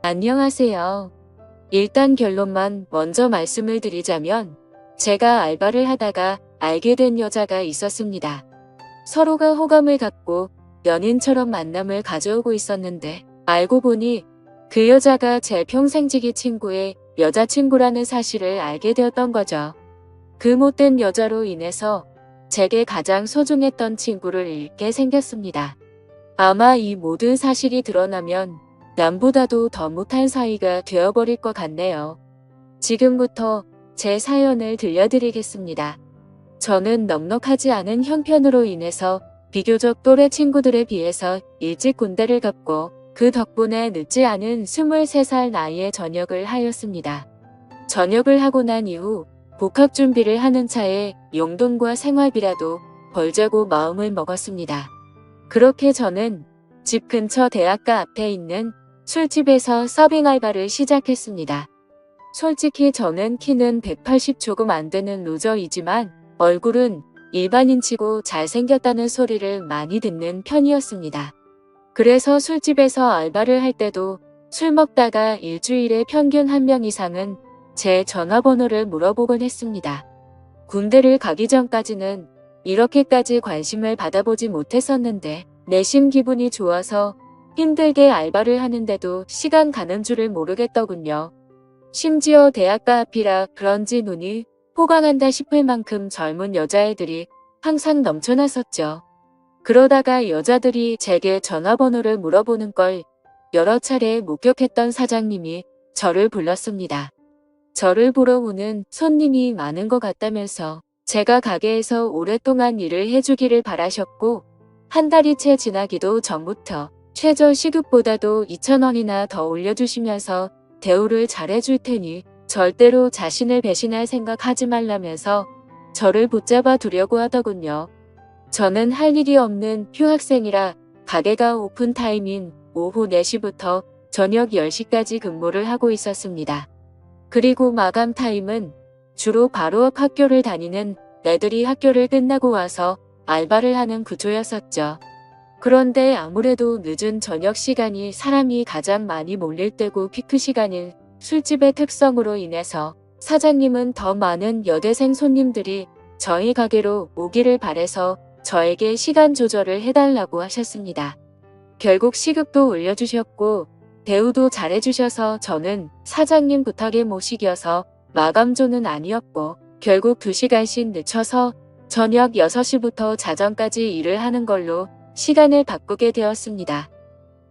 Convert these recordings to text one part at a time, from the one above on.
안녕하세요. 일단 결론만 먼저 말씀을 드리자면 제가 알바를 하다가 알게 된 여자가 있었습니다. 서로가 호감을 갖고 연인처럼 만남을 가져오고 있었는데 알고 보니 그 여자가 제 평생지기 친구의 여자친구라는 사실을 알게 되었던 거죠. 그 못된 여자로 인해서 제게 가장 소중했던 친구를 잃게 생겼습니다. 아마 이 모든 사실이 드러나면 남보다도 더 못한 사이가 되어버릴 것 같네요. 지금부터 제 사연을 들려드리겠습니다. 저는 넉넉하지 않은 형편으로 인해서 비교적 또래 친구들에 비해서 일찍 군대를 갔고 그 덕분에 늦지 않은 23살 나이에 전역을 하였습니다. 전역을 하고 난 이후 복학 준비를 하는 차에 용돈과 생활비라도 벌자고 마음을 먹었습니다. 그렇게 저는 집 근처 대학가 앞에 있는 술집에서 서빙 알바를 시작했습니다. 솔직히 저는 키는 180 조금 안 되는 루저이지만 얼굴은 일반인치고 잘생겼다는 소리를 많이 듣는 편이었습니다. 그래서 술집에서 알바를 할 때도 술 먹다가 일주일에 평균 1명 이상은 제 전화번호를 물어보곤 했습니다. 군대를 가기 전까지는 이렇게까지 관심을 받아보지 못했었는데 내심 기분이 좋아서 힘들게 알바를 하는데도 시간 가는 줄을 모르겠더군요. 심지어 대학가 앞이라 그런지 눈이 호강한다 싶을 만큼 젊은 여자애들이 항상 넘쳐났었죠. 그러다가 여자들이 제게 전화번호를 물어보는 걸 여러 차례 목격했던 사장님이 저를 불렀습니다. 저를 보러 오는 손님이 많은 것 같다면서 제가 가게에서 오랫동안 일을 해주기를 바라셨고 한 달이 채 지나기도 전부터 최저 시급보다도 2,000원이나 더 올려주시면서 대우를 잘해줄 테니 절대로 자신을 배신할 생각하지 말라면서 저를 붙잡아 두려고 하더군요. 저는 할 일이 없는 휴학생이라 가게가 오픈타임인 오후 4시부터 저녁 10시까지 근무를 하고 있었습니다. 그리고 마감 타임은 주로 바로 앞 학교를 다니는 애들이 학교를 끝나고 와서 알바를 하는 구조였었죠. 그런데 아무래도 늦은 저녁 시간이 사람이 가장 많이 몰릴 때고 피크 시간인 술집의 특성으로 인해서 사장님은 더 많은 여대생 손님들이 저희 가게로 오기를 바래서 저에게 시간 조절을 해달라고 하셨습니다. 결국 시급도 올려주셨고 대우도 잘해주셔서 저는 사장님 부탁에 못 이겨서 마감조는 아니었고 결국 2시간씩 늦춰서 저녁 6시부터 자정까지 일을 하는 걸로 시간을 바꾸게 되었습니다.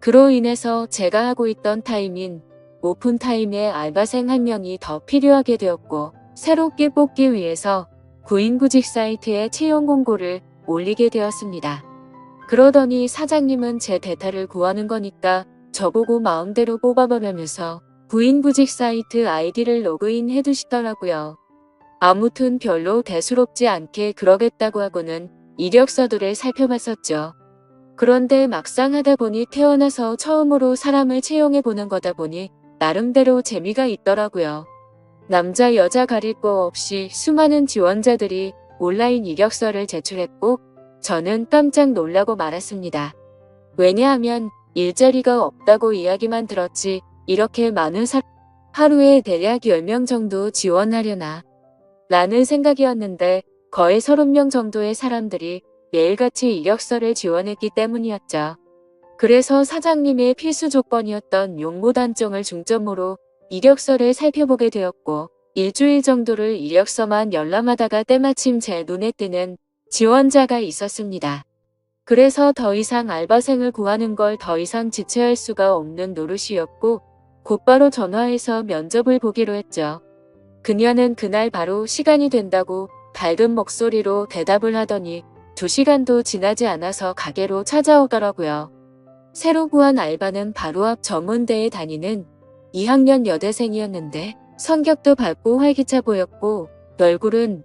그로 인해서 제가 하고 있던 타임인 오픈타임에 알바생 1명이 더 필요하게 되었고 새롭게 뽑기 위해서 구인구직 사이트에 채용 공고를 올리게 되었습니다. 그러더니 사장님은 제 대타를 구하는 거니까 저보고 마음대로 뽑아보라면서 구인구직 사이트 아이디를 로그인 해두시더라고요. 아무튼 별로 대수롭지 않게 그러겠다고 하고는 이력서들을 살펴봤었죠. 그런데 막상 하다 보니 태어나서 처음으로 사람을 채용해보는 거다 보니 나름대로 재미가 있더라고요. 남자 여자 가릴 거 없이 수많은 지원자들이 온라인 이력서를 제출했고 저는 깜짝 놀라고 말았습니다. 왜냐하면 일자리가 없다고 이야기만 들었지 이렇게 많은 하루에 대략 10명 정도 지원하려나 라는 생각이었는데 거의 30명 정도의 사람들이 매일같이 이력서를 지원했기 때문이었죠. 그래서 사장님의 필수 조건이었던 용모 단정을 중점으로 이력서를 살펴보게 되었고 일주일 정도를 이력서만 열람하다가 때마침 제 눈에 띄는 지원자가 있었습니다. 그래서 더 이상 알바생을 구하는 걸 더 이상 지체할 수가 없는 노릇이었고 곧바로 전화해서 면접을 보기로 했죠. 그녀는 그날 바로 시간이 된다고 밝은 목소리로 대답을 하더니 2시간도 지나지 않아서 가게로 찾아오더라고요. 새로 구한 알바는 바로 앞 전문대에 다니는 2학년 여대생이었는데 성격도 밝고 활기차 보였고 얼굴은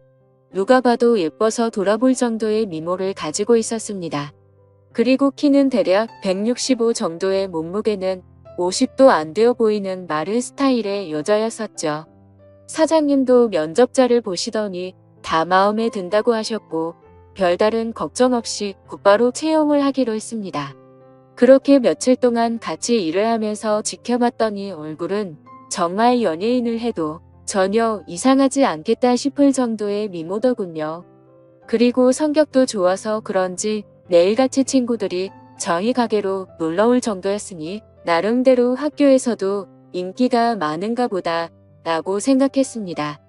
누가 봐도 예뻐서 돌아볼 정도의 미모를 가지고 있었습니다. 그리고 키는 대략 165 정도의 몸무게는 50도 안 되어 보이는 마른 스타일의 여자였었죠. 사장님도 면접자를 보시더니 다 마음에 든다고 하셨고 별다른 걱정 없이 곧바로 채용을 하기로 했습니다. 그렇게 며칠 동안 같이 일을 하면서 지켜봤더니 얼굴은 정말 연예인을 해도 전혀 이상하지 않겠다 싶을 정도의 미모더군요. 그리고 성격도 좋아서 그런지 매일같이 친구들이 저희 가게로 놀러올 정도였으니 나름대로 학교에서도 인기가 많은가 보다 라고 생각했습니다.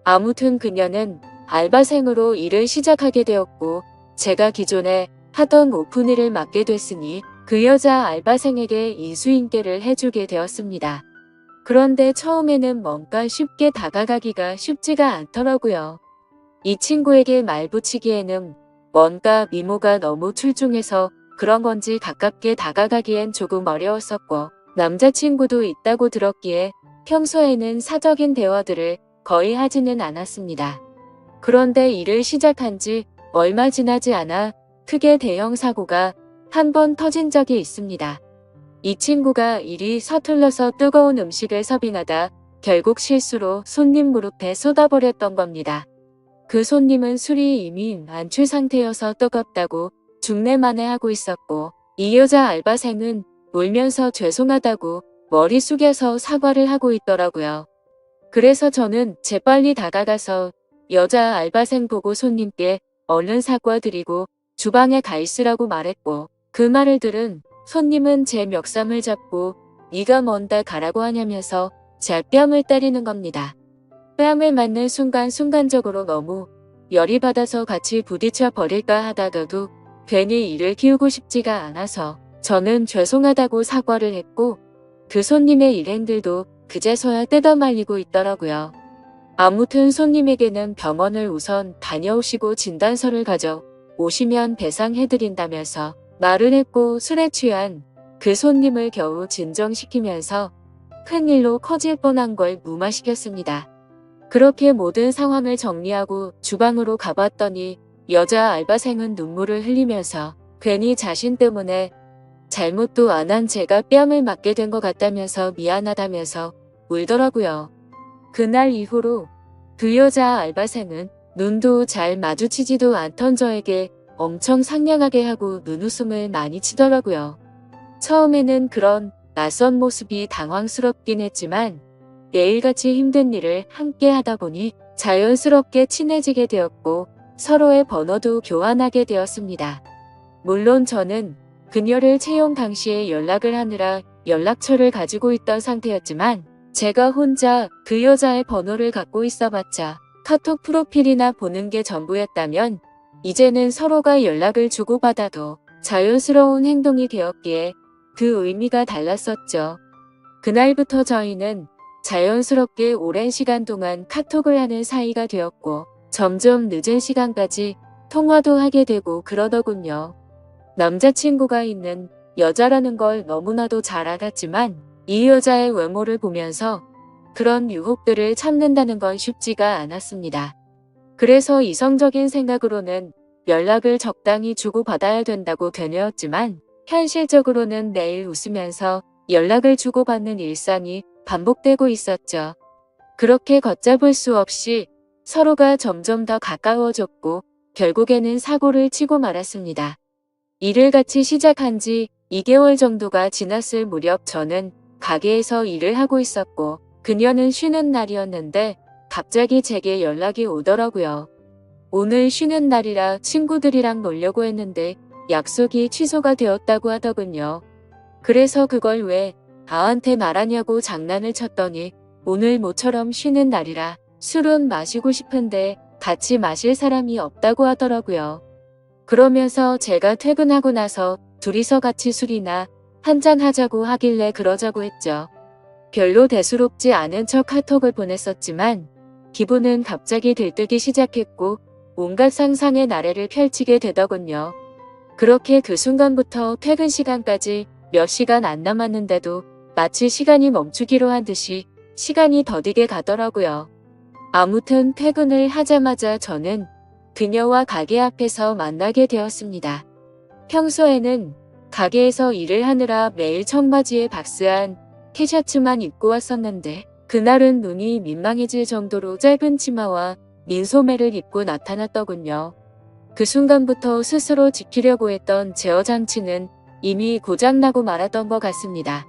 아무튼 그녀는 알바생으로 일을 시작하게 되었고 제가 기존에 하던 오픈 일을 맡게 됐으니 그 여자 알바생에게 인수인계를 해주게 되었습니다. 그런데 처음에는 뭔가 쉽게 다가가기가 쉽지가 않더라고요. 이 친구에게 말 붙이기에는 뭔가 미모가 너무 출중해서 그런 건지 가깝게 다가가기엔 조금 어려웠었고 남자친구도 있다고 들었기에 평소에는 사적인 대화들을 거의 하지는 않았습니다. 그런데 일을 시작한 지 얼마 지나지 않아 크게 대형 사고가 한 번 터진 적이 있습니다. 이 친구가 일이 서툴러서 뜨거운 음식을 서빙하다 결국 실수로 손님 무릎에 쏟아버렸던 겁니다. 그 손님은 술이 이미 만취 상태여서 뜨겁다고 중내만해하고 있었고 이 여자 알바생은 울면서 죄송하다고 머리 숙여서 사과를 하고 있더라고요. 그래서 저는 재빨리 다가가서 여자 알바생 보고 손님께 얼른 사과드리고 주방에 가 있으라고 말했고 그 말을 들은 손님은 제 멱살을 잡고 네가 뭔데 가라고 하냐면서 제 뺨을 때리는 겁니다. 뺨을 맞는 순간적으로 너무 열이 받아서 같이 부딪혀 버릴까 하다가도 괜히 일을 키우고 싶지가 않아서 저는 죄송하다고 사과를 했고 그 손님의 일행들도 그제서야 뜯어말리고 있더라고요. 아무튼 손님에게는 병원을 우선 다녀오시고 진단서를 가져 오시면 배상해드린다면서 말을 했고 술에 취한 그 손님을 겨우 진정시키면서 큰일로 커질 뻔한 걸 무마시켰습니다. 그렇게 모든 상황을 정리하고 주방으로 가봤더니 여자 알바생은 눈물을 흘리면서 괜히 자신 때문에 잘못도 안 한 제가 뺨을 맞게 된 것 같다면서 미안하다면서 울더라고요. 그날 이후로 그 여자 알바생은 눈도 잘 마주치지도 않던 저에게 엄청 상냥하게 하고 눈웃음을 많이 치더라고요. 처음에는 그런 낯선 모습이 당황스럽긴 했지만 매일같이 힘든 일을 함께 하다 보니 자연스럽게 친해지게 되었고 서로의 번호도 교환하게 되었습니다. 물론 저는 그녀를 채용 당시에 연락을 하느라 연락처를 가지고 있던 상태였지만 제가 혼자 그 여자의 번호를 갖고 있어봤자 카톡 프로필이나 보는 게 전부였다면 이제는 서로가 연락을 주고받아도 자연스러운 행동이 되었기에 그 의미가 달랐었죠. 그날부터 저희는 자연스럽게 오랜 시간 동안 카톡을 하는 사이가 되었고 점점 늦은 시간까지 통화도 하게 되고 그러더군요. 남자친구가 있는 여자라는 걸 너무나도 잘 알았지만 이 여자의 외모를 보면서 그런 유혹들을 참는다는 건 쉽지가 않았습니다. 그래서 이성적인 생각으로는 연락을 적당히 주고받아야 된다고 되뇌었지만 현실적으로는 매일 웃으면서 연락을 주고받는 일상이 반복되고 있었죠. 그렇게 걷잡을 수 없이 서로가 점점 더 가까워졌고 결국에는 사고를 치고 말았습니다. 일을 같이 시작한 지 2개월 정도가 지났을 무렵 저는 가게에서 일을 하고 있었고 그녀는 쉬는 날이었는데 갑자기 제게 연락이 오더라고요. 오늘 쉬는 날이라 친구들이랑 놀려고 했는데 약속이 취소가 되었다고 하더군요. 그래서 그걸 왜 나한테 말하냐고 장난을 쳤더니 오늘 모처럼 쉬는 날이라 술은 마시고 싶은데 같이 마실 사람이 없다고 하더라고요. 그러면서 제가 퇴근하고 나서 둘이서 같이 술이나 한잔 하자고 하길래 그러자고 했죠. 별로 대수롭지 않은 척 카톡을 보냈었지만 기분은 갑자기 들뜨기 시작했고 온갖 상상의 나래를 펼치게 되더군요. 그렇게 그 순간부터 퇴근 시간까지 몇 시간 안 남았는데도 마치 시간이 멈추기로 한 듯이 시간이 더디게 가더라고요. 아무튼 퇴근을 하자마자 저는 그녀와 가게 앞에서 만나게 되었습니다. 평소에는 가게에서 일을 하느라 매일 청바지에 박스한 티셔츠만 입고 왔었는데 그날은 눈이 민망해질 정도로 짧은 치마와 민소매를 입고 나타났더군요. 그 순간부터 스스로 지키려고 했던 제어 장치는 이미 고장나고 말았던 것 같습니다.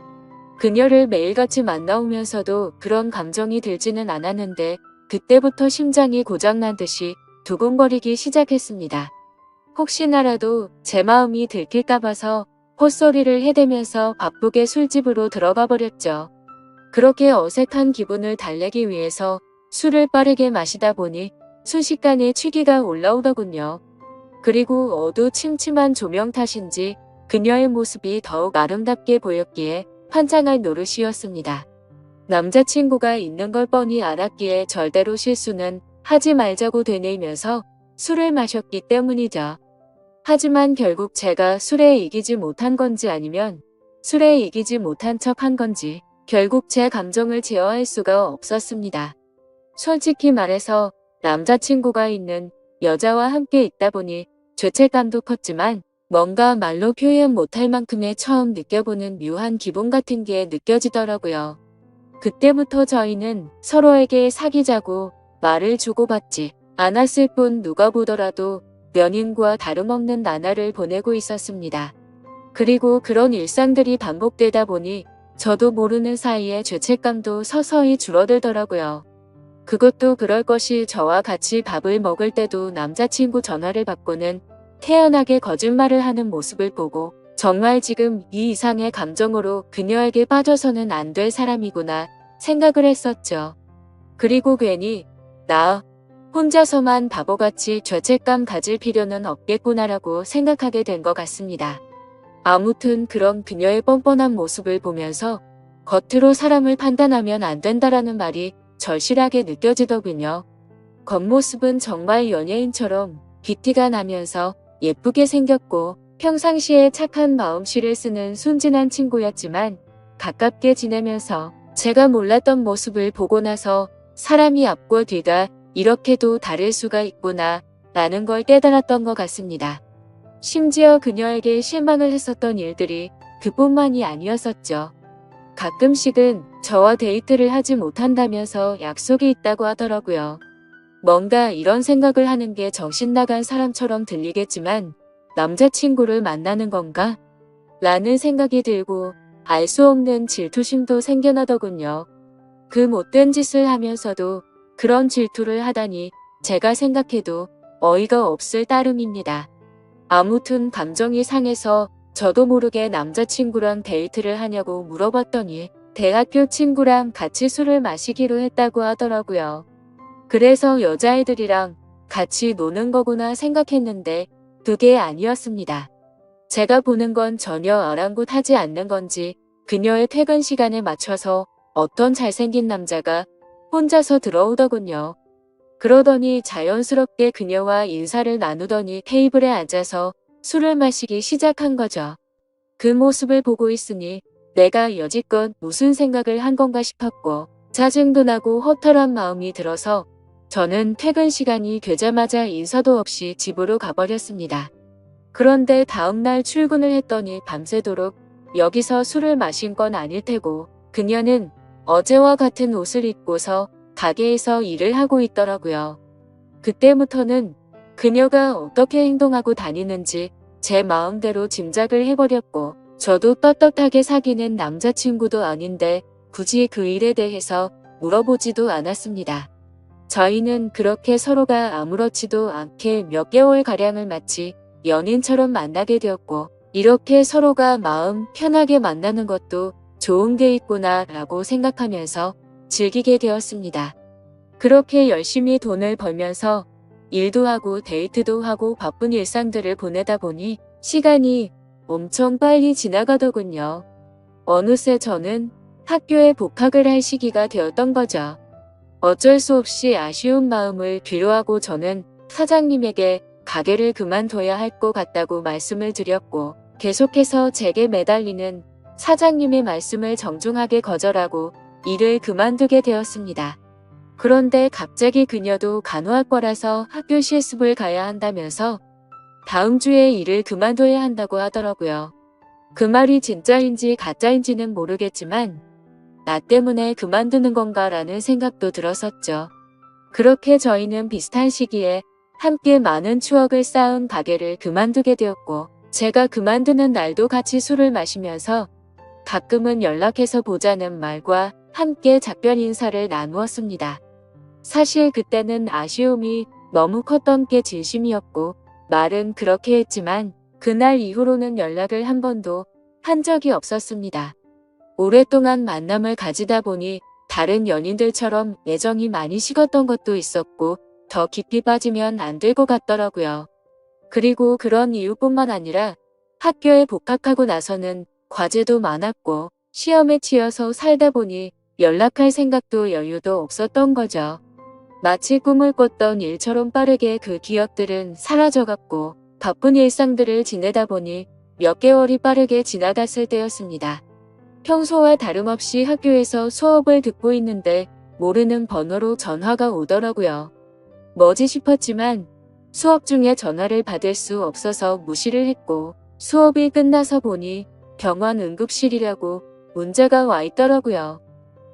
그녀를 매일같이 만나오면서도 그런 감정이 들지는 않았는데 그때부터 심장이 고장난 듯이 두근거리기 시작했습니다. 혹시나라도 제 마음이 들킬까 봐서 헛소리를 해대면서 바쁘게 술집으로 들어가 버렸죠. 그렇게 어색한 기분을 달래기 위해서 술을 빠르게 마시다 보니 순식간에 취기가 올라오더군요. 그리고 어두침침한 조명 탓인지 그녀의 모습이 더욱 아름답게 보였기에 환장할 노릇이었습니다. 남자친구가 있는 걸 뻔히 알았기에 절대로 실수는 하지 말자고 되뇌이면서 술을 마셨기 때문이죠. 하지만 결국 제가 술에 이기지 못한 건지 아니면 술에 이기지 못한 척한 건지 결국 제 감정을 제어할 수가 없었습니다. 솔직히 말해서 남자친구가 있는 여자와 함께 있다 보니 죄책감도 컸지만 뭔가 말로 표현 못할 만큼의 처음 느껴보는 묘한 기분 같은 게 느껴지더라고요. 그때부터 저희는 서로에게 사귀자고 말을 주고받지 않았을 뿐 누가 보더라도 연인과 다름없는 나날을 보내고 있었습니다. 그리고 그런 일상들이 반복되다 보니 저도 모르는 사이에 죄책감도 서서히 줄어들더라고요. 그것도 그럴 것이 저와 같이 밥을 먹을 때도 남자친구 전화를 받고는 태연하게 거짓말을 하는 모습을 보고 정말 지금 이 이상의 감정으로 그녀에게 빠져서는 안 될 사람이구나 생각을 했었죠. 그리고 괜히 나 혼자서만 바보같이 죄책감 가질 필요는 없겠구나라고 생각하게 된 것 같습니다. 아무튼 그런 그녀의 뻔뻔한 모습을 보면서 겉으로 사람을 판단하면 안 된다라는 말이 절실하게 느껴지더군요. 겉모습은 정말 연예인처럼 귀티가 나면서 예쁘게 생겼고 평상시에 착한 마음씨를 쓰는 순진한 친구였지만 가깝게 지내면서 제가 몰랐던 모습을 보고 나서 사람이 앞과 뒤가 이렇게도 다를 수가 있구나 라는 걸 깨달았던 것 같습니다. 심지어 그녀에게 실망을 했었던 일들이 그뿐만이 아니었었죠. 가끔씩은 저와 데이트를 하지 못한다면서 약속이 있다고 하더라고요. 뭔가 이런 생각을 하는 게 정신나간 사람처럼 들리겠지만 남자친구를 만나는 건가? 라는 생각이 들고 알 수 없는 질투심도 생겨나더군요. 그 못된 짓을 하면서도 그런 질투를 하다니 제가 생각해도 어이가 없을 따름입니다. 아무튼 감정이 상해서 저도 모르게 남자친구랑 데이트를 하냐고 물어봤더니 대학교 친구랑 같이 술을 마시기로 했다고 하더라고요. 그래서 여자애들이랑 같이 노는 거구나 생각했는데 그게 아니었습니다. 제가 보는 건 전혀 아랑곳하지 않는 건지 그녀의 퇴근 시간에 맞춰서 어떤 잘생긴 남자가 혼자서 들어오더군요. 그러더니 자연스럽게 그녀와 인사를 나누더니 테이블에 앉아서 술을 마시기 시작한 거죠. 그 모습을 보고 있으니 내가 여지껏 무슨 생각을 한 건가 싶었고 짜증도 나고 허탈한 마음이 들어서 저는 퇴근 시간이 되자마자 인사도 없이 집으로 가버렸습니다. 그런데 다음날 출근을 했더니 밤새도록 여기서 술을 마신 건 아닐 테고 그녀는 어제와 같은 옷을 입고서 가게에서 일을 하고 있더라고요. 그때부터는 그녀가 어떻게 행동하고 다니는지 제 마음대로 짐작을 해버렸고 저도 떳떳하게 사귀는 남자친구도 아닌데 굳이 그 일에 대해서 물어보지도 않았습니다. 저희는 그렇게 서로가 아무렇지도 않게 몇 개월가량을 마치 연인처럼 만나게 되었고 이렇게 서로가 마음 편하게 만나는 것도 좋은 게 있구나 라고 생각하면서 즐기게 되었습니다. 그렇게 열심히 돈을 벌면서 일도 하고 데이트도 하고 바쁜 일상들을 보내다 보니 시간이 엄청 빨리 지나가더군요. 어느새 저는 학교에 복학을 할 시기가 되었던 거죠. 어쩔 수 없이 아쉬운 마음을 뒤로하고 저는 사장님에게 가게를 그만둬야 할 것 같다고 말씀을 드렸고 계속해서 제게 매달리는 사장님의 말씀을 정중하게 거절하고 일을 그만두게 되었습니다. 그런데 갑자기 그녀도 간호학과라서 학교 실습을 가야 한다면서 다음 주에 일을 그만둬야 한다고 하더라고요. 그 말이 진짜인지 가짜인지는 모르겠지만 나 때문에 그만두는 건가라는 생각도 들었었죠. 그렇게 저희는 비슷한 시기에 함께 많은 추억을 쌓은 가게를 그만두게 되었고 제가 그만두는 날도 같이 술을 마시면서 가끔은 연락해서 보자는 말과 함께 작별 인사를 나누었습니다. 사실 그때는 아쉬움이 너무 컸던 게 진심이었고 말은 그렇게 했지만 그날 이후로는 연락을 한 번도 한 적이 없었습니다. 오랫동안 만남을 가지다 보니 다른 연인들처럼 애정이 많이 식었던 것도 있었고 더 깊이 빠지면 안 될 것 같더라고요. 그리고 그런 이유뿐만 아니라 학교에 복학하고 나서는 과제도 많았고 시험에 치여서 살다 보니 연락할 생각도 여유도 없었던 거죠. 마치 꿈을 꿨던 일처럼 빠르게 그 기억들은 사라져갔고 바쁜 일상들을 지내다 보니 몇 개월이 빠르게 지나갔을 때였습니다. 평소와 다름없이 학교에서 수업을 듣고 있는데 모르는 번호로 전화가 오더라고요. 뭐지 싶었지만 수업 중에 전화를 받을 수 없어서 무시를 했고 수업이 끝나서 보니 병원 응급실이라고 문자가 와 있더라고요.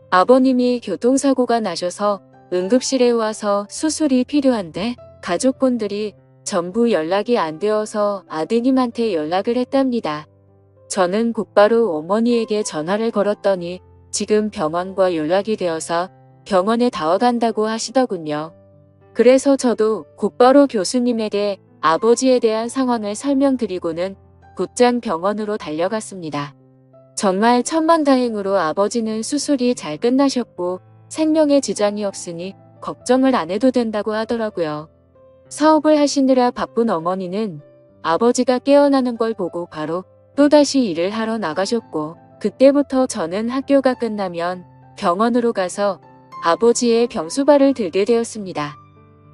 아버님이 교통사고가 나셔서 응급실에 와서 수술이 필요한데 가족분들이 전부 연락이 안 되어서 아드님한테 연락을 했답니다. 저는 곧바로 어머니에게 전화를 걸었더니 지금 병원과 연락이 되어서 병원에 다와간다고 하시더군요. 그래서 저도 곧바로 교수님에게 아버지에 대한 상황을 설명드리고는 곧장 병원으로 달려갔습니다. 정말 천만다행으로 아버지는 수술이 잘 끝나셨고 생명에 지장이 없으니 걱정을 안 해도 된다고 하더라고요. 사업을 하시느라 바쁜 어머니는 아버지가 깨어나는 걸 보고 바로 또다시 일을 하러 나가셨고 그때부터 저는 학교가 끝나면 병원으로 가서 아버지의 병수발을 들게 되었습니다.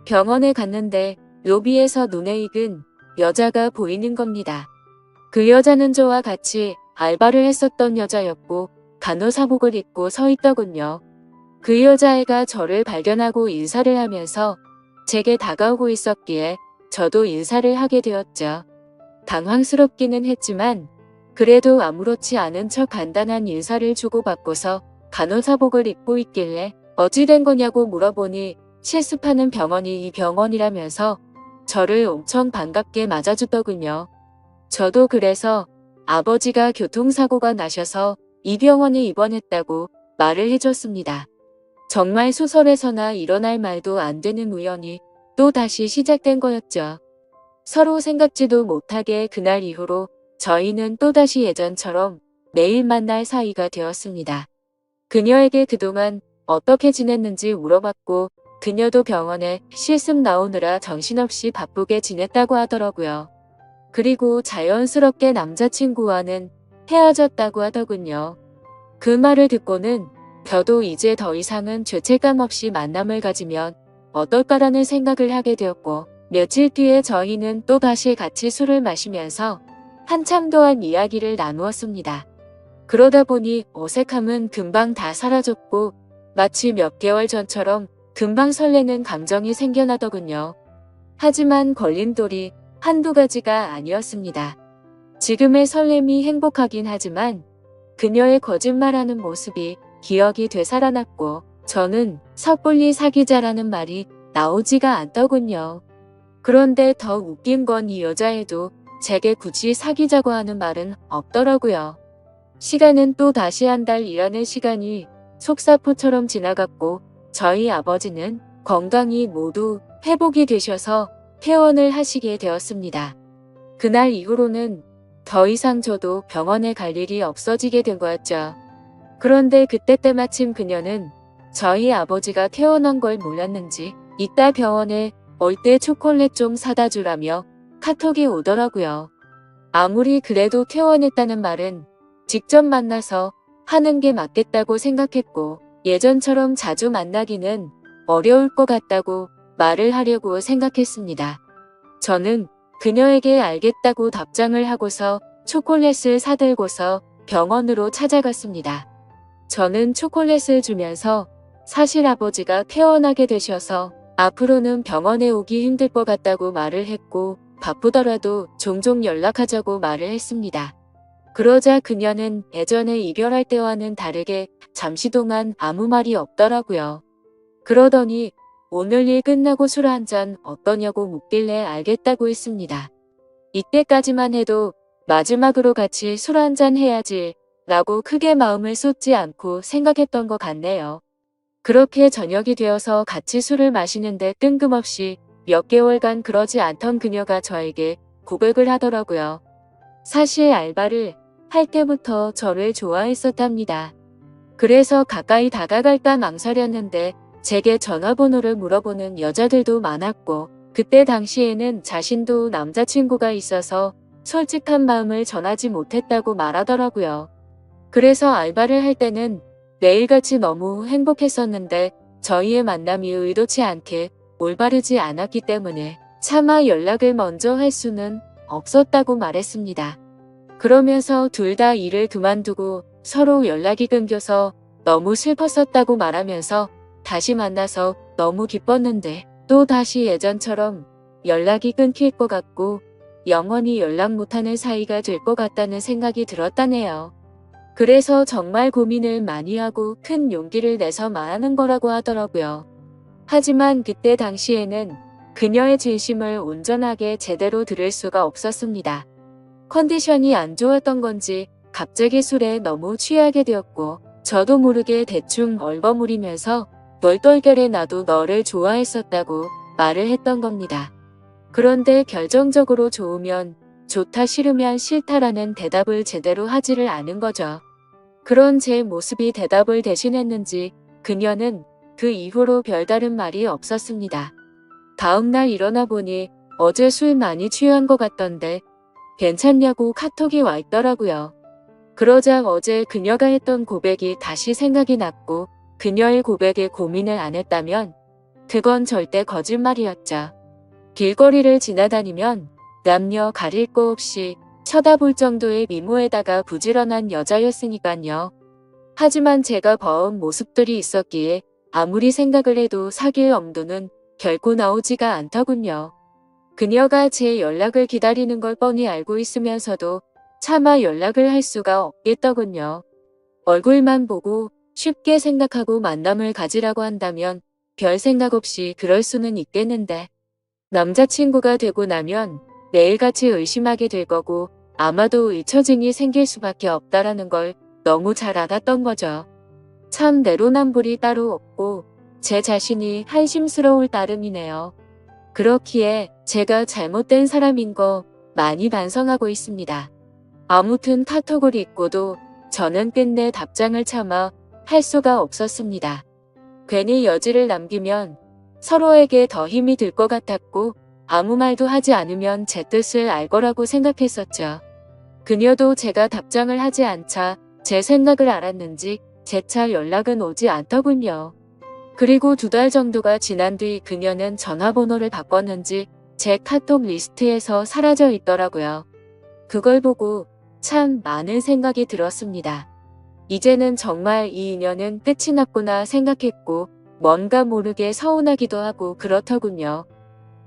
병원에 갔는데 로비에서 눈에 익은 여자가 보이는 겁니다. 그 여자는 저와 같이 알바를 했었던 여자였고 간호사복을 입고 서 있더군요. 그 여자애가 저를 발견하고 인사를 하면서 제게 다가오고 있었기에 저도 인사를 하게 되었죠. 당황스럽기는 했지만 그래도 아무렇지 않은 척 간단한 인사를 주고받고서 간호사복을 입고 있길래 어찌 된 거냐고 물어보니 실습하는 병원이 이 병원이라면서 저를 엄청 반갑게 맞아주더군요. 저도 그래서 아버지가 교통사고가 나셔서 이 병원에 입원했다고 말을 해줬습니다. 정말 소설에서나 일어날 말도 안 되는 우연이 또 다시 시작된 거였죠. 서로 생각지도 못하게 그날 이후로 저희는 또다시 예전처럼 매일 만날 사이가 되었습니다. 그녀에게 그동안 어떻게 지냈는지 물어봤고 그녀도 병원에 실습 나오느라 정신없이 바쁘게 지냈다고 하더라고요. 그리고 자연스럽게 남자친구와는 헤어졌다고 하더군요. 그 말을 듣고는 저도 이제 더 이상은 죄책감 없이 만남을 가지면 어떨까라는 생각을 하게 되었고 며칠 뒤에 저희는 또다시 같이 술을 마시면서 한참 동안 이야기를 나누었습니다. 그러다 보니 어색함은 금방 다 사라졌고 마치 몇 개월 전처럼 금방 설레는 감정이 생겨나더군요. 하지만 걸림돌이 한두 가지가 아니었습니다. 지금의 설렘이 행복하긴 하지만 그녀의 거짓말하는 모습이 기억이 되살아났고 저는 섣불리 사귀자라는 말이 나오지가 않더군요. 그런데 더 웃긴 건 이 여자애도 제게 굳이 사귀자고 하는 말은 없더라고요. 시간은 또 다시 한 달 일하는 시간이 속사포처럼 지나갔고 저희 아버지는 건강이 모두 회복이 되셔서 퇴원을 하시게 되었습니다. 그날 이후로는 더 이상 저도 병원에 갈 일이 없어지게 된 거였죠. 그런데 그때 때마침 그녀는 저희 아버지가 퇴원한 걸 몰랐는지 이따 병원에 올 때 초콜릿 좀 사다 주라며 카톡이 오더라고요. 아무리 그래도 퇴원했다는 말은 직접 만나서 하는 게 맞겠다고 생각했고 예전처럼 자주 만나기는 어려울 것 같다고 말을 하려고 생각했습니다. 저는 그녀에게 알겠다고 답장을 하고서 초콜릿을 사들고서 병원으로 찾아갔습니다. 저는 초콜릿을 주면서 사실 아버지가 퇴원하게 되셔서 앞으로는 병원에 오기 힘들 것 같다고 말을 했고 바쁘더라도 종종 연락하자고 말을 했습니다. 그러자 그녀는 예전에 이별할 때와는 다르게 잠시 동안 아무 말이 없더라고요. 그러더니 오늘 일 끝나고 술 한잔 어떠냐고 묻길래 알겠다고 했습니다. 이때까지만 해도 마지막으로 같이 술 한잔 해야지 라고 크게 마음을 쏟지 않고 생각했던 것 같네요. 그렇게 저녁이 되어서 같이 술을 마시는데 뜬금없이 몇 개월간 그러지 않던 그녀가 저에게 고백을 하더라고요. 사실 알바를 할 때부터 저를 좋아했었답니다. 그래서 가까이 다가갈까 망설였는데 제게 전화번호를 물어보는 여자들도 많았고 그때 당시에는 자신도 남자친구가 있어서 솔직한 마음을 전하지 못했다고 말하더라고요. 그래서 알바를 할 때는 매일같이 너무 행복했었는데 저희의 만남이 의도치 않게 올바르지 않았기 때문에 차마 연락을 먼저 할 수는 없었다고 말했습니다. 그러면서 둘 다 일을 그만두고 서로 연락이 끊겨서 너무 슬펐었다고 말하면서 다시 만나서 너무 기뻤는데 또 다시 예전처럼 연락이 끊길 것 같고 영원히 연락 못하는 사이가 될 것 같다는 생각이 들었다네요. 그래서 정말 고민을 많이 하고 큰 용기를 내서 말하는 거라고 하더라고요. 하지만 그때 당시에는 그녀의 진심을 온전하게 제대로 들을 수가 없었습니다. 컨디션이 안 좋았던 건지 갑자기 술에 너무 취하게 되었고 저도 모르게 대충 얼버무리면서 널떨결에 나도 너를 좋아했었다고 말을 했던 겁니다. 그런데 결정적으로 좋으면 좋다 싫으면 싫다라는 대답을 제대로 하지를 않은 거죠. 그런 제 모습이 대답을 대신했는지 그녀는 그 이후로 별다른 말이 없었습니다. 다음날 일어나 보니 어제 술 많이 취한 것 같던데 괜찮냐고 카톡이 와 있더라고요. 그러자 어제 그녀가 했던 고백이 다시 생각이 났고 그녀의 고백에 고민을 안 했다면 그건 절대 거짓말이었죠. 길거리를 지나다니면 남녀 가릴 거 없이 쳐다볼 정도의 미모에다가 부지런한 여자였으니까요. 하지만 제가 봐온 모습들이 있었기에 아무리 생각을 해도 사귈 엄두는 결코 나오지가 않더군요. 그녀가 제 연락을 기다리는 걸 뻔히 알고 있으면서도 차마 연락을 할 수가 없겠더군요. 얼굴만 보고 쉽게 생각하고 만남을 가지라고 한다면 별 생각 없이 그럴 수는 있겠는데 남자친구가 되고 나면 매일같이 의심하게 될 거고 아마도 잊혀짐이 생길 수밖에 없다라는 걸 너무 잘 알았던 거죠. 참 내로남불이 따로 없고 제 자신이 한심스러울 따름이네요. 그렇기에 제가 잘못된 사람인 거 많이 반성하고 있습니다. 아무튼 카톡을 읽고도 저는 끝내 답장을 참아 할 수가 없었습니다. 괜히 여지를 남기면 서로에게 더 힘이 들 것 같았고 아무 말도 하지 않으면 제 뜻을 알 거라고 생각했었죠. 그녀도 제가 답장을 하지 않자 제 생각을 알았는지 재차 연락은 오지 않더군요. 그리고 2달 정도가 지난 뒤 그녀는 전화번호를 바꿨는지 제 카톡 리스트에서 사라져 있더라고요. 그걸 보고 참 많은 생각이 들었습니다. 이제는 정말 이 인연은 끝이 났구나 생각했고 뭔가 모르게 서운하기도 하고 그렇더군요.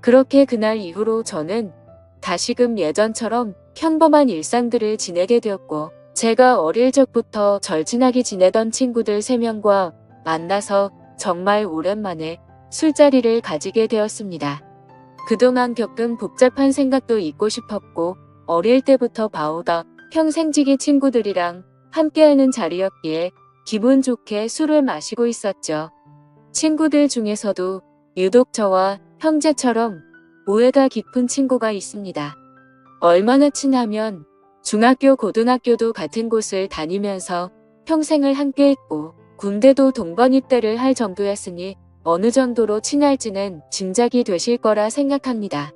그렇게 그날 이후로 저는 다시금 예전처럼 평범한 일상들을 지내게 되었고 제가 어릴 적부터 절친하게 지내던 친구들 3명과 만나서 정말 오랜만에 술자리를 가지게 되었습니다. 그동안 겪은 복잡한 생각도 잊고 싶었고 어릴 때부터 봐오다 평생지기 친구들이랑 함께하는 자리였기에 기분 좋게 술을 마시고 있었죠. 친구들 중에서도 유독 저와 형제처럼 오해가 깊은 친구가 있습니다. 얼마나 친하면 중학교, 고등학교도 같은 곳을 다니면서 평생을 함께했고 군대도 동반 입대를 할 정도였으니 어느 정도로 친할지는 짐작이 되실 거라 생각합니다.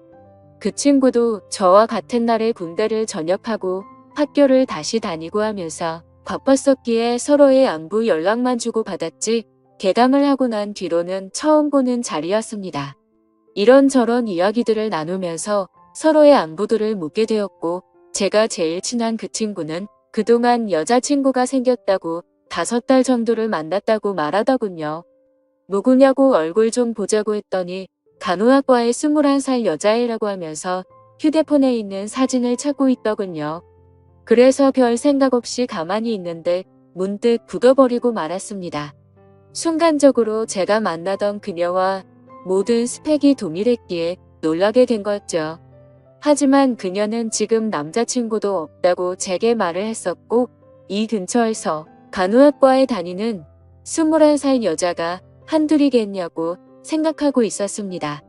그 친구도 저와 같은 날에 군대를 전역하고 학교를 다시 다니고 하면서 바빴었기에 서로의 안부 연락만 주고받았지 개강을 하고 난 뒤로는 처음 보는 자리였습니다. 이런저런 이야기들을 나누면서 서로의 안부들을 묻게 되었고 제가 제일 친한 그 친구는 그동안 여자친구가 생겼다고 5달 정도를 만났다고 말하더군요. 누구냐고 얼굴 좀 보자고 했더니 간호학과의 21살 여자애라고 하면서 휴대폰에 있는 사진을 찾고 있더군요. 그래서 별 생각 없이 가만히 있는데 문득 굳어버리고 말았습니다. 순간적으로 제가 만나던 그녀와 모든 스펙이 동일했기에 놀라게 된 거였죠. 하지만 그녀는 지금 남자친구도 없다고 제게 말을 했었고 이 근처에서 간호학과에 다니는 21살 여자가 한둘이겠냐고 생각하고 있었습니다.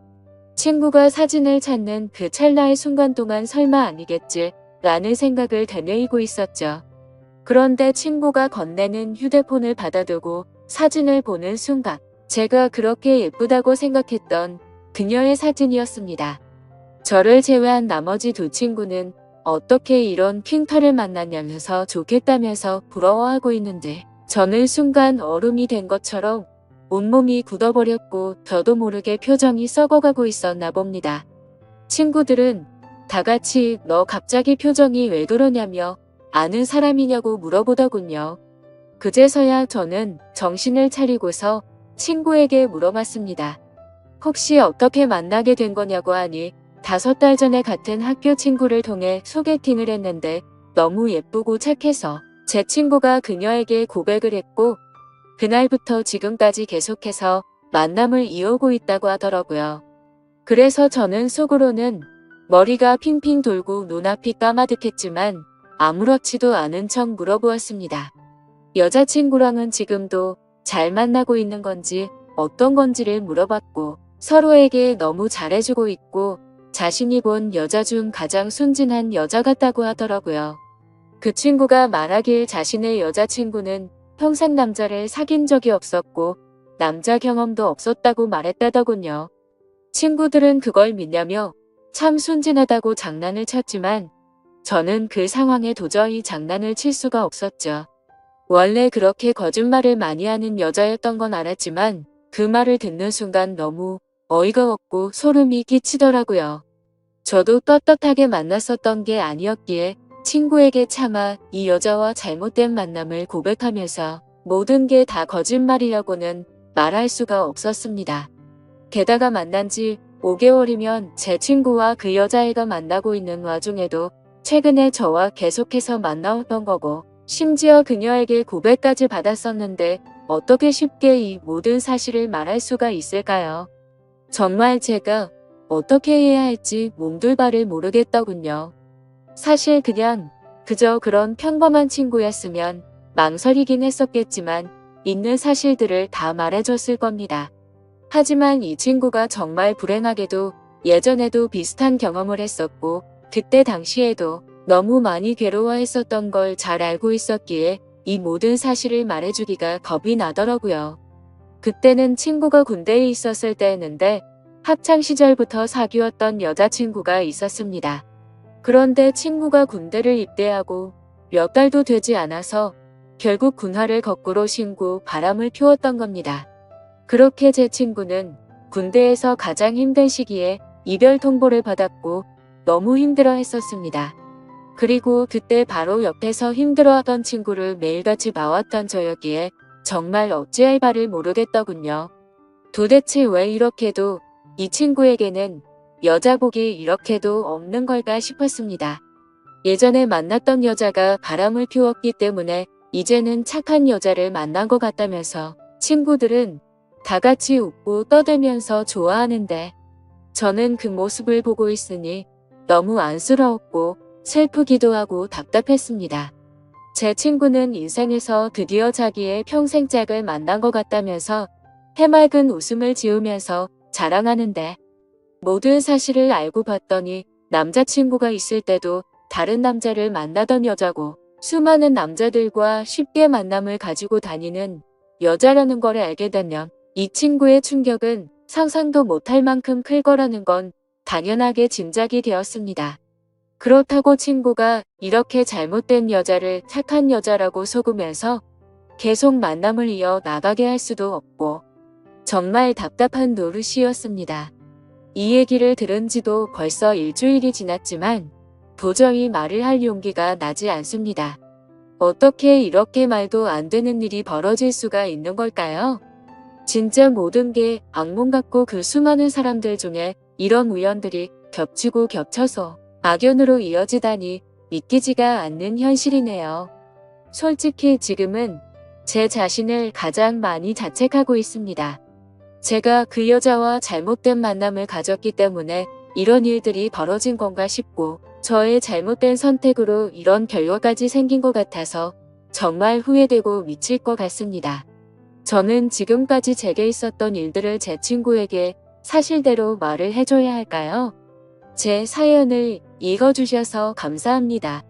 친구가 사진을 찾는 그 찰나의 순간 동안 설마 아니겠지 라는 생각을 되뇌이고 있었죠. 그런데 친구가 건네는 휴대폰을 받아두고 사진을 보는 순간 제가 그렇게 예쁘다고 생각했던 그녀의 사진이었습니다. 저를 제외한 나머지 두 친구는 어떻게 이런 퀸터를 만났냐면서 좋겠다면서 부러워하고 있는데 저는 순간 얼음이 된 것처럼 온몸이 굳어버렸고 저도 모르게 표정이 썩어가고 있었나 봅니다. 친구들은 다 같이 너 갑자기 표정이 왜 그러냐며 아는 사람이냐고 물어보더군요. 그제서야 저는 정신을 차리고서 친구에게 물어봤습니다. 혹시 어떻게 만나게 된 거냐고 하니 5달 전에 같은 학교 친구를 통해 소개팅을 했는데 너무 예쁘고 착해서 제 친구가 그녀에게 고백을 했고 그날부터 지금까지 계속해서 만남을 이어오고 있다고 하더라고요. 그래서 저는 속으로는 머리가 핑핑 돌고 눈앞이 까마득했지만 아무렇지도 않은 척 물어보았습니다. 여자친구랑은 지금도 잘 만나고 있는 건지 어떤 건지를 물어봤고 서로에게 너무 잘해주고 있고 자신이 본 여자 중 가장 순진한 여자 같다고 하더라고요. 그 친구가 말하길 자신의 여자친구는 평생 남자를 사귄 적이 없었고 남자 경험도 없었다고 말했다더군요. 친구들은 그걸 믿냐며 참 순진하다고 장난을 쳤지만 저는 그 상황에 도저히 장난을 칠 수가 없었죠. 원래 그렇게 거짓말을 많이 하는 여자였던 건 알았지만 그 말을 듣는 순간 너무 어이가 없고 소름이 끼치더라고요. 저도 떳떳하게 만났었던 게 아니었기에 친구에게 차마 이 여자와 잘못된 만남을 고백하면서 모든 게 다 거짓말이라고는 말할 수가 없었습니다. 게다가 만난 지 5개월이면 제 친구와 그 여자애가 만나고 있는 와중에도 최근에 저와 계속해서 만나왔던 거고 심지어 그녀에게 고백까지 받았었는데 어떻게 쉽게 이 모든 사실을 말할 수가 있을까요? 정말 제가 어떻게 해야 할지 몸둘바를 모르겠더군요. 사실 그냥 그저 그런 평범한 친구였으면 망설이긴 했었겠지만 있는 사실들을 다 말해줬을 겁니다. 하지만 이 친구가 정말 불행하게도 예전에도 비슷한 경험을 했었고 그때 당시에도 너무 많이 괴로워했었던 걸 잘 알고 있었기에 이 모든 사실을 말해주기가 겁이 나더라고요. 그때는 친구가 군대에 있었을 때였는데 학창시절부터 사귀었던 여자친구가 있었습니다. 그런데 친구가 군대를 입대하고 몇 달도 되지 않아서 결국 군화를 거꾸로 신고 바람을 피웠던 겁니다. 그렇게 제 친구는 군대에서 가장 힘든 시기에 이별 통보를 받았고 너무 힘들어 했었습니다. 그리고 그때 바로 옆에서 힘들어하던 친구를 매일같이 봐왔던 저였기에 정말 어찌할 바를 모르겠더군요. 도대체 왜 이렇게도 이 친구에게는 여자복이 이렇게도 없는 걸까 싶었습니다. 예전에 만났던 여자가 바람을 피웠기 때문에 이제는 착한 여자를 만난 것 같다면서 친구들은 다 같이 웃고 떠들면서 좋아하는데 저는 그 모습을 보고 있으니 너무 안쓰러웠고 슬프기도 하고 답답했습니다. 제 친구는 인생에서 드디어 자기의 평생 짝을 만난 것 같다면서 해맑은 웃음을 지으면서 자랑하는데 모든 사실을 알고 봤더니 남자친구가 있을 때도 다른 남자를 만나던 여자고 수많은 남자들과 쉽게 만남을 가지고 다니는 여자라는 걸 알게 되면 이 친구의 충격은 상상도 못할 만큼 클 거라는 건 당연하게 짐작이 되었습니다. 그렇다고 친구가 이렇게 잘못된 여자를 착한 여자라고 속으면서 계속 만남을 이어 나가게 할 수도 없고 정말 답답한 노릇이었습니다. 이 얘기를 들은 지도 벌써 일주일이 지났지만 도저히 말을 할 용기가 나지 않습니다. 어떻게 이렇게 말도 안 되는 일이 벌어질 수가 있는 걸까요? 진짜 모든 게 악몽 같고 그 수많은 사람들 중에 이런 우연들이 겹치고 겹쳐서 악연으로 이어지다니 믿기지가 않는 현실이네요. 솔직히 지금은 제 자신을 가장 많이 자책하고 있습니다. 제가 그 여자와 잘못된 만남을 가졌기 때문에 이런 일들이 벌어진 건가 싶고 저의 잘못된 선택으로 이런 결과까지 생긴 것 같아서 정말 후회되고 미칠 것 같습니다. 저는 지금까지 제게 있었던 일들을 제 친구에게 사실대로 말을 해줘야 할까요? 제 사연을 읽어주셔서 감사합니다.